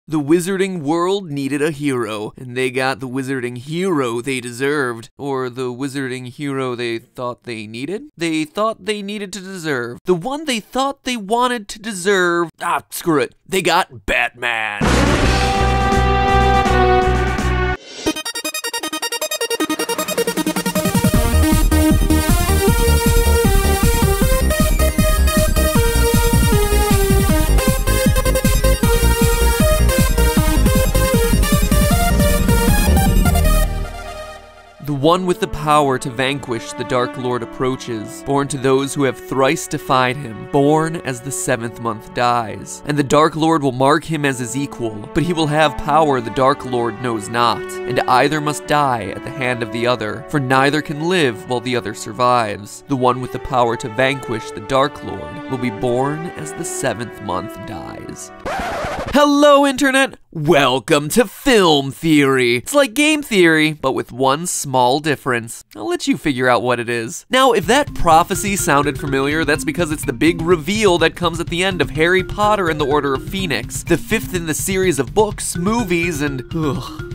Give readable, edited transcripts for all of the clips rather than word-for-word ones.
The wizarding world needed a hero, and they got the wizarding hero they deserved. Or the wizarding hero they thought they needed? They thought they needed to deserve. The one they thought they wanted to deserve. Screw it. They got Batman. The one with the power to vanquish the Dark Lord approaches, born to those who have thrice defied him, born as the 7th month dies. And the Dark Lord will mark him as his equal, but he will have power the Dark Lord knows not, and either must die at the hand of the other, for neither can live while the other survives. The one with the power to vanquish the Dark Lord will be born as the 7th month dies. Hello, Internet! Welcome to Film Theory! It's like game theory, but with one small difference. I'll let you figure out what it is. Now, if that prophecy sounded familiar, that's because it's the big reveal that comes at the end of Harry Potter and the Order of Phoenix, the 5th in the series of books, movies, and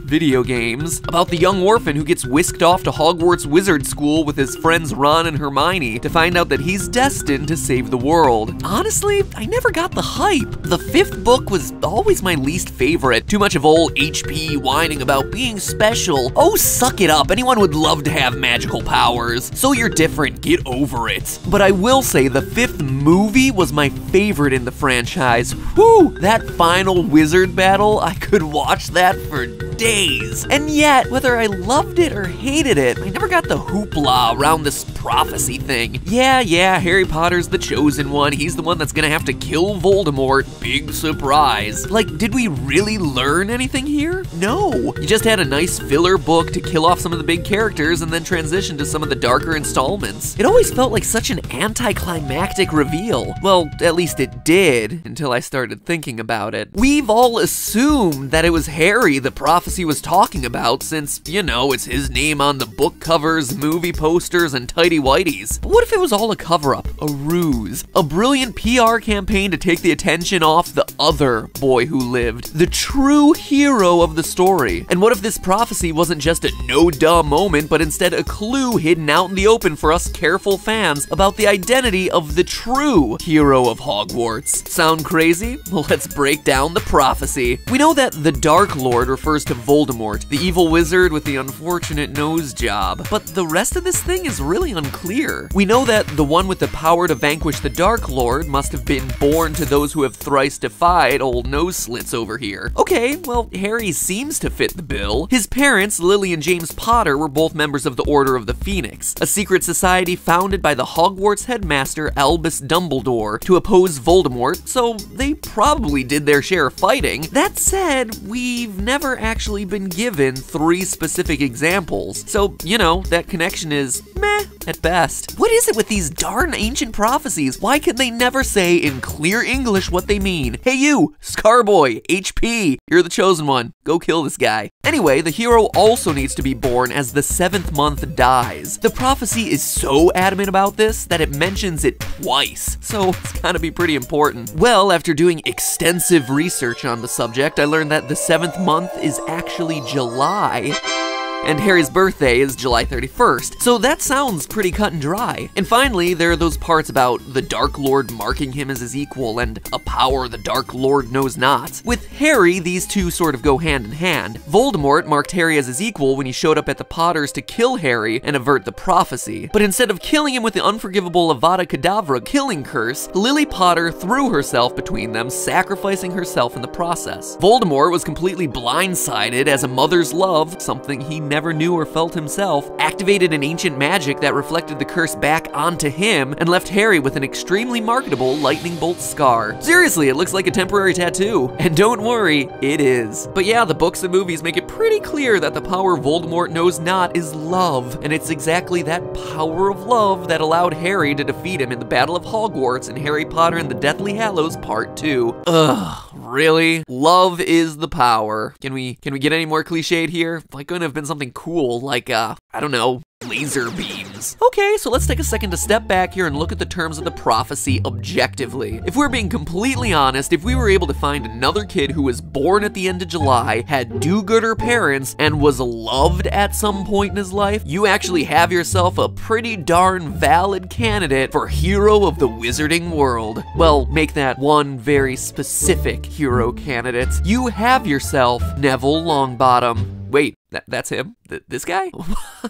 video games, about the young orphan who gets whisked off to Hogwarts Wizard School with his friends Ron and Hermione to find out that he's destined to save the world. Honestly, I never got the hype. The 5th book was always my least favorite. Too much of old HP whining about being special. Oh, suck it up. Anyone would love to have magical powers. So you're different. Get over it. But I will say the 5th movie was my favorite in the franchise. Whew! That final wizard battle, I could watch that for days. And yet, whether I loved it or hated it, I never got the hoopla around this prophecy thing. Yeah, Harry Potter's the chosen one. He's the one that's gonna have to kill Voldemort. Big surprise. Like, did we really learn anything here? No. You just had a nice filler book to kill off some of the big characters and then transition to some of the darker installments. It always felt like such an anticlimactic reveal. Well, at least it did, until I started thinking about it. We've all assumed that it was Harry the prophecy was talking about since, you know, it's his name on the book covers, movie posters, and tighty-whities. But what if it was all a cover-up, a ruse, a brilliant PR campaign to take the attention off the other boy who lived, the true hero of the story? And what if this prophecy wasn't just a no-duh moment, but instead a clue hidden out in the open for us careful fans about the identity of the true hero of Hogwarts? Sound crazy? Well, let's break down the prophecy. We know that the Dark Lord refers to Voldemort, the evil wizard with the unfortunate nose job, but the rest of this thing is really unclear. We know that the one with the power to vanquish the Dark Lord must have been born to those who have thrice defied old nose slits over here. Okay, well, Harry seems to fit the bill. His parents, Lily and James Potter, were both members of the Order of the Phoenix, a secret society founded by the Hogwarts headmaster Albus Dumbledore to oppose Voldemort, so they probably did their share of fighting. That said, we've never actually been given 3 specific examples, so, you know, that connection is meh at best. What is it with these darn ancient prophecies? Why can they never say in clear English what they mean? Hey you, Scarboy, HP, you're the chosen one. Go kill this guy. Anyway, the hero also needs to be born as the 7th month dies. The prophecy is so adamant about this that it mentions it twice, so it's gotta be pretty important. Well, after doing extensive research on the subject, I learned that the 7th month is actually July, and Harry's birthday is July 31st, so that sounds pretty cut and dry. And finally, there are those parts about the Dark Lord marking him as his equal and a power the Dark Lord knows not. With Harry, these two sort of go hand in hand. Voldemort marked Harry as his equal when he showed up at the Potters to kill Harry and avert the prophecy. But instead of killing him with the unforgivable Avada Kedavra killing curse, Lily Potter threw herself between them, sacrificing herself in the process. Voldemort was completely blindsided as a mother's love, something he never knew or felt himself, activated an ancient magic that reflected the curse back onto him and left Harry with an extremely marketable lightning bolt scar. Seriously, it looks like a temporary tattoo. And don't worry, it is. But yeah, the books and movies make it pretty clear that the power Voldemort knows not is love, and it's exactly that power of love that allowed Harry to defeat him in the Battle of Hogwarts in Harry Potter and the Deathly Hallows Part 2. Ugh, really? Love is the power. Can we get any more cliched here? Why couldn't it have been something something cool like, I don't know, laser beams. Okay, so let's take a second to step back here and look at the terms of the prophecy objectively. If we're being completely honest, if we were able to find another kid who was born at the end of July, had do-gooder parents, and was loved at some point in his life, you actually have yourself a pretty darn valid candidate for hero of the wizarding world. Well, make that one very specific hero candidate. You have yourself Neville Longbottom. Wait, that's him? This guy?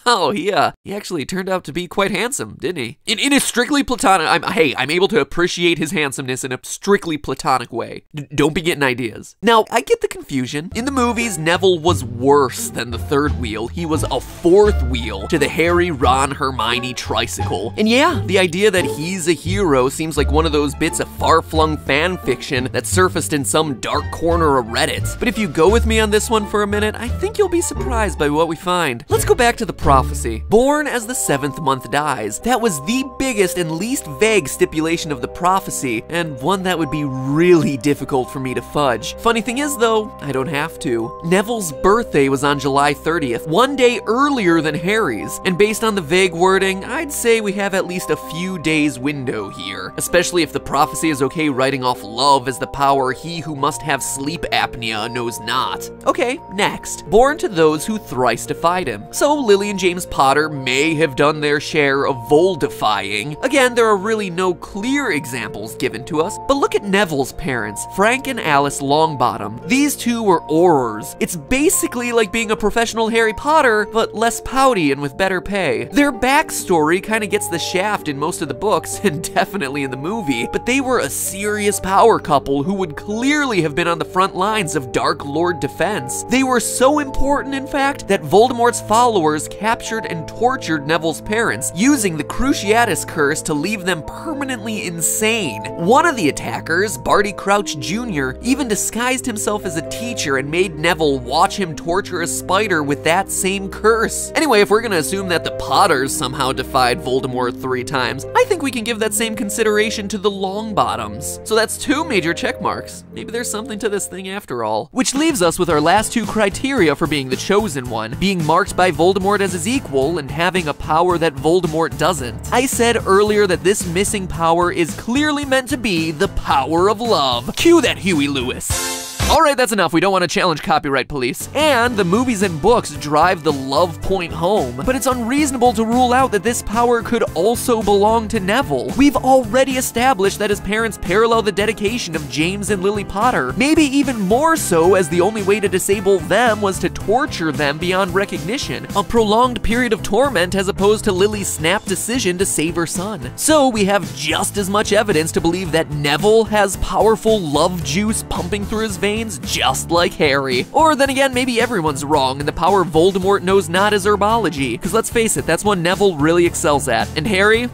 Wow, he actually turned out to be quite handsome, didn't he? In a strictly platonic, I'm able to appreciate his handsomeness in a strictly platonic way. Don't be getting ideas. Now, I get the confusion. In the movies, Neville was worse than the third wheel. He was a fourth wheel to the Harry, Ron, Hermione tricycle. And yeah, the idea that he's a hero seems like one of those bits of far-flung fan fiction that surfaced in some dark corner of Reddit. But if you go with me on this one for a minute, I think you'll be surprised by what we find. Let's go back to the prophecy. Born as the 7th month dies. That was the biggest and least vague stipulation of the prophecy, and one that would be really difficult for me to fudge. Funny thing is though, I don't have to. Neville's birthday was on July 30th, one day earlier than Harry's, and based on the vague wording, I'd say we have at least a few days window here, especially if the prophecy is okay writing off love as the power he who must have sleep apnea knows not. Okay, next. Born to those who thrice defied him. So Lily and James Potter may have done their share of Voldifying. Again, there are really no clear examples given to us, but look at Neville's parents, Frank and Alice Longbottom. These two were Aurors. It's basically like being a professional Harry Potter, but less pouty and with better pay. Their backstory kind of gets the shaft in most of the books, and definitely in the movie, but they were a serious power couple who would clearly have been on the front lines of Dark Lord defense. They were so important, in fact, that Voldemort's followers captured and tortured Neville's parents, using the Cruciatus Curse to leave them permanently insane. One of the attackers, Barty Crouch Jr., even disguised himself as a teacher and made Neville watch him torture a spider with that same curse. Anyway, if we're gonna assume that the Potters somehow defied Voldemort 3 times, I think we can give that same consideration to the Longbottoms. So that's 2 major check marks. Maybe there's something to this thing after all. Which leaves us with our last 2 criteria for being the chosen one, being marked by Voldemort as his equal and having a power that Voldemort doesn't. I said earlier that this missing power is clearly meant to be the power of love. Cue that, Huey Lewis. Alright, that's enough. We don't want to challenge copyright police. And the movies and books drive the love point home. But it's unreasonable to rule out that this power could also belong to Neville. We've already established that his parents parallel the dedication of James and Lily Potter. Maybe even more so, as the only way to disable them was to torture them beyond recognition. A prolonged period of torment as opposed to Lily's snap decision to save her son. So we have just as much evidence to believe that Neville has powerful love juice pumping through his veins, just like Harry. Or then again, maybe everyone's wrong and the power Voldemort knows not is herbology. Because let's face it, that's what Neville really excels at. And Harry?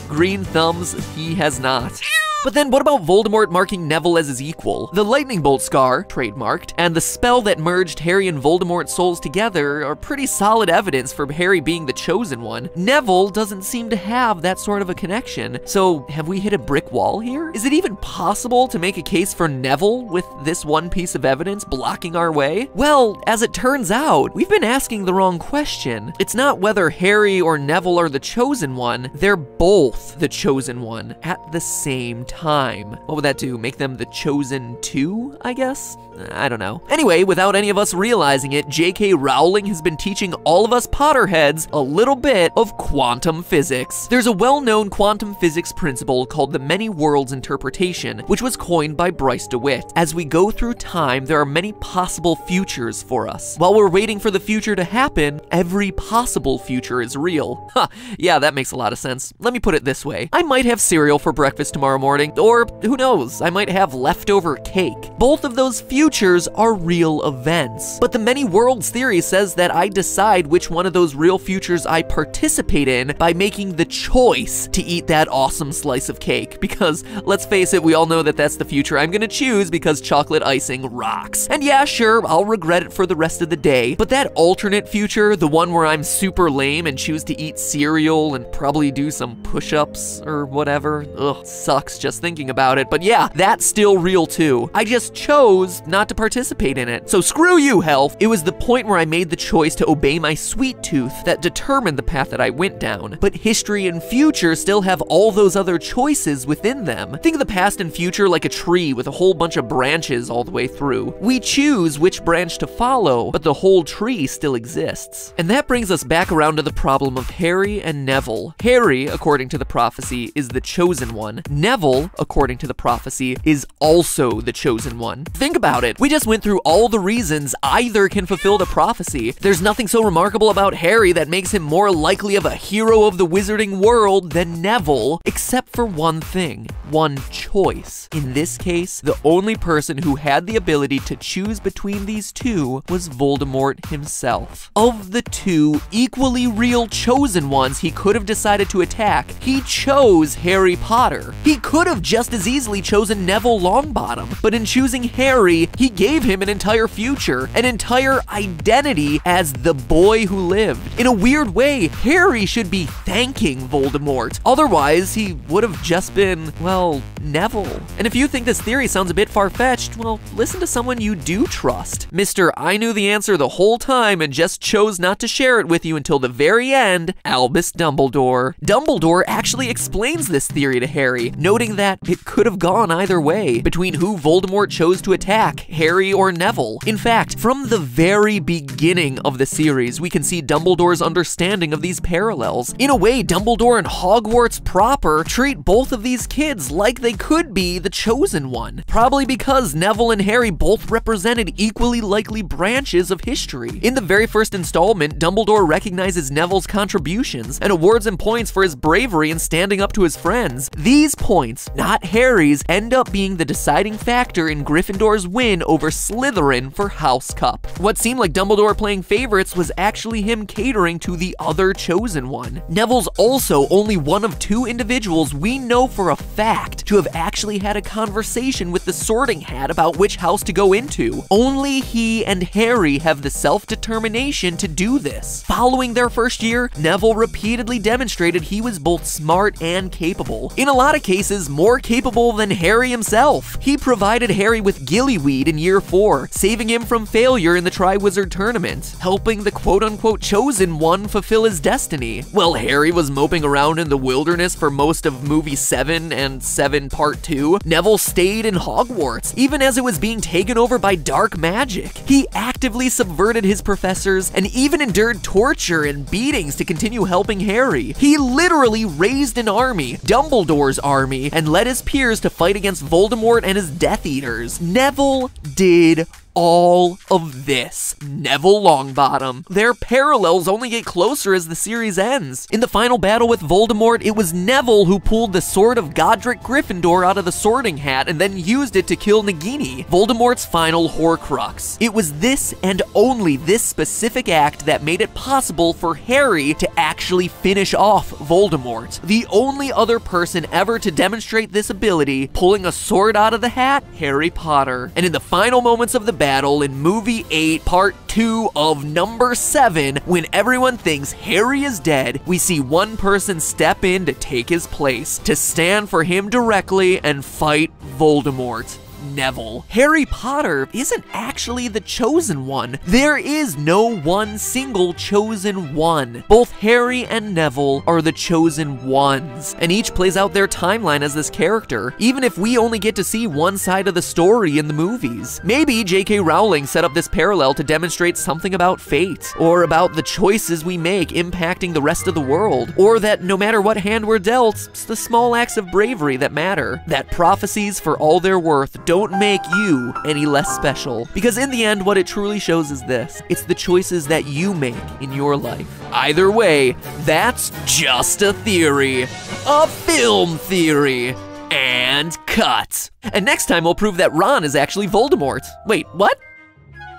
Green thumbs, he has not. But then what about Voldemort marking Neville as his equal? The lightning bolt scar, trademarked, and the spell that merged Harry and Voldemort's souls together are pretty solid evidence for Harry being the chosen one. Neville doesn't seem to have that sort of a connection. So have we hit a brick wall here? Is it even possible to make a case for Neville with this one piece of evidence blocking our way? Well, as it turns out, we've been asking the wrong question. It's not whether Harry or Neville are the chosen one, they're both the chosen one at the same time. What would that do? Make them the chosen 2, I guess? I don't know. Anyway, without any of us realizing it, J.K. Rowling has been teaching all of us Potterheads a little bit of quantum physics. There's a well-known quantum physics principle called the many worlds interpretation, which was coined by Bryce DeWitt. As we go through time, there are many possible futures for us. While we're waiting for the future to happen, every possible future is real. Yeah, that makes a lot of sense. Let me put it this way. I might have cereal for breakfast tomorrow morning, or who knows, I might have leftover cake. Both of those futures are real events. But the many worlds theory says that I decide which one of those real futures I participate in by making the choice to eat that awesome slice of cake. Because, let's face it, we all know that that's the future I'm gonna choose because chocolate icing rocks. And yeah, sure, I'll regret it for the rest of the day, but that alternate future, the one where I'm super lame and choose to eat cereal and probably do some push-ups or whatever, ugh, sucks just thinking about it, but yeah, that's still real too. I just chose not to participate in it. So screw you, health. It was the point where I made the choice to obey my sweet tooth that determined the path that I went down. But history and future still have all those other choices within them. Think of the past and future like a tree with a whole bunch of branches all the way through. We choose which branch to follow, but the whole tree still exists. And that brings us back around to the problem of Harry and Neville. Harry, according to the prophecy, is the chosen one. Neville, according to the prophecy, is also the chosen one. Think about it. We just went through all the reasons either can fulfill the prophecy. There's nothing so remarkable about Harry that makes him more likely of a hero of the wizarding world than Neville, except for one thing, one choice. In this case, the only person who had the ability to choose between these two was Voldemort himself. Of the two equally real chosen ones he could have decided to attack, he chose Harry Potter. He could have just as easily chosen Neville Longbottom, but in choosing Harry, he gave him an entire future, an entire identity as the boy who lived. In a weird way, Harry should be thanking Voldemort. Otherwise, he would have just been, well, Neville. And if you think this theory sounds a bit far-fetched, well, listen to someone you do trust. Mr. I knew the answer the whole time and just chose not to share it with you until the very end, Albus Dumbledore. Dumbledore actually explains this theory to Harry, noting that it could have gone either way, between who Voldemort chose to attack, Harry or Neville. In fact, from the very beginning of the series, we can see Dumbledore's understanding of these parallels. In a way, Dumbledore and Hogwarts proper treat both of these kids like they could be the chosen one. Probably because Neville and Harry both represented equally likely branches of history. In the very first installment, Dumbledore recognizes Neville's contributions and awards him points for his bravery in standing up to his friends. These points, not Harry's, end up being the deciding factor in Gryffindor's win over Slytherin for House Cup. What seemed like Dumbledore playing favorites was actually him catering to the other chosen one. Neville's also only one of two individuals we know for a fact to have actually had a conversation with the Sorting Hat about which house to go into. Only he and Harry have the self-determination to do this. Following their first year, Neville repeatedly demonstrated he was both smart and capable. In a lot of cases, more capable than Harry himself. He provided Harry with gillyweed in year 4, saving him from failure in the Triwizard Tournament, helping the quote-unquote chosen one fulfill his destiny. While Harry was moping around in the wilderness for most of movie 7 and 7 Part 2, Neville stayed in Hogwarts, even as it was being taken over by dark magic. He actively subverted his professors and even endured torture and beatings to continue helping Harry. He literally raised an army, Dumbledore's army, and led his peers to fight against Voldemort and his Death Eaters. Neville did all of this. Neville Longbottom. Their parallels only get closer as the series ends. In the final battle with Voldemort, it was Neville who pulled the sword of Godric Gryffindor out of the Sorting Hat and then used it to kill Nagini, Voldemort's final Horcrux. It was this and only this specific act that made it possible for Harry to actually finish off Voldemort. The only other person ever to demonstrate this ability, pulling a sword out of the hat, Harry Potter. And in the final moments of the battle in movie 8 part 2 of number 7, when everyone thinks Harry is dead, we see one person step in to take his place, to stand for him directly and fight Voldemort. Neville. Harry Potter isn't actually the chosen one. There is no one single chosen one. Both Harry and Neville are the chosen ones, and each plays out their timeline as this character, even if we only get to see one side of the story in the movies. Maybe J.K. Rowling set up this parallel to demonstrate something about fate, or about the choices we make impacting the rest of the world, or that no matter what hand we're dealt, it's the small acts of bravery that matter, that prophecies, for all their worth, don't make you any less special. Because in the end, what it truly shows is this: it's the choices that you make in your life. Either way, that's just a theory. A film theory. And cut. And next time we'll prove that Ron is actually Voldemort. Wait, what?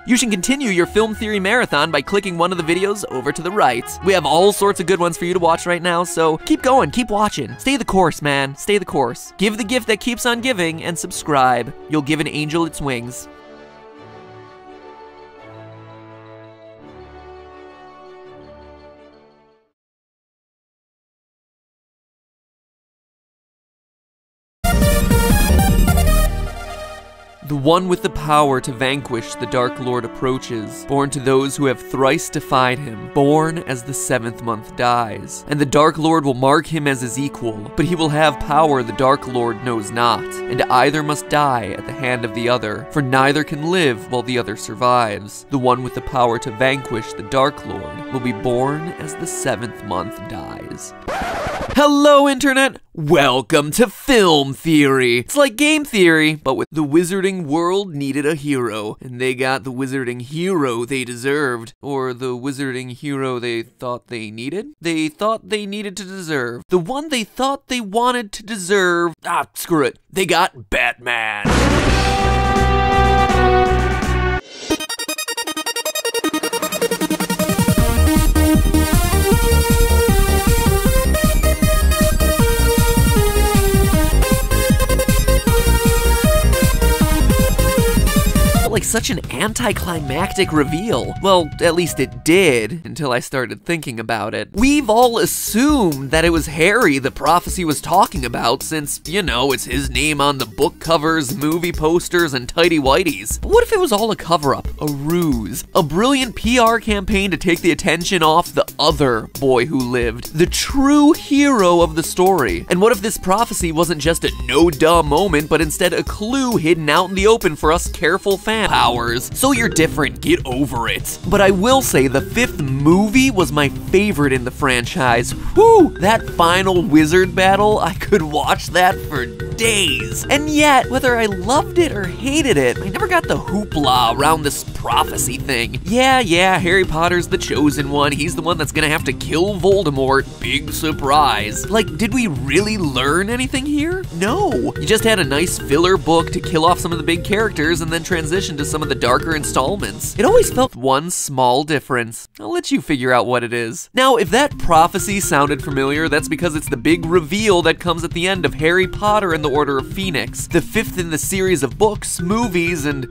You should continue your film theory marathon by clicking one of the videos over to the right. We have all sorts of good ones for you to watch right now, so keep going, keep watching. Stay the course, man, stay the course. Give the gift that keeps on giving and subscribe. You'll give an angel its wings. The one with the power to vanquish the Dark Lord approaches, born to those who have thrice defied him, born as the 7th month dies. And the Dark Lord will mark him as his equal, but he will have power the Dark Lord knows not, and either must die at the hand of the other, for neither can live while the other survives. The one with the power to vanquish the Dark Lord will be born as the 7th month dies. Hello, Internet! Welcome to Film Theory! It's like game theory, but with the wizarding world needed a hero, and they got the wizarding hero they deserved. Or the wizarding hero they thought they needed? They thought they needed to deserve. The one they thought they wanted to deserve. Screw it. They got Batman! Like such an anticlimactic reveal. Well, at least it did, until I started thinking about it. We've all assumed that it was Harry the prophecy was talking about since, you know, it's his name on the book covers, movie posters, and tighty-whities. But what if it was all a cover-up, a ruse, a brilliant PR campaign to take the attention off the other boy who lived, the true hero of the story? And what if this prophecy wasn't just a no-duh moment, but instead a clue hidden out in the open for us careful fans? Powers. So you're different, get over it. But I will say the 5th movie was my favorite in the franchise. Whew, that final wizard battle, I could watch that for days. And yet, whether I loved it or hated it, I never got the hoopla around this prophecy thing. Yeah, Harry Potter's the chosen one. He's the one that's gonna have to kill Voldemort. Big surprise. Like, did we really learn anything here? No. You just had a nice filler book to kill off some of the big characters and then transition to some of the darker installments. It always felt one small difference. I'll let you figure out what it is. Now, if that prophecy sounded familiar, that's because it's the big reveal that comes at the end of Harry Potter and the Order of Phoenix, the 5th in the series of books, movies, and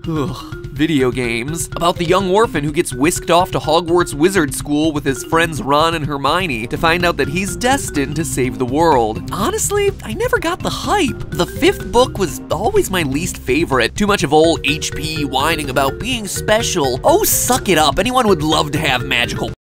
video games about the young orphan who gets whisked off to Hogwarts Wizard School with his friends Ron and Hermione to find out that he's destined to save the world. Honestly, I never got the hype. The 5th book was always my least favorite. Too much of old HP whining about being special. Oh, suck it up. Anyone would love to have magical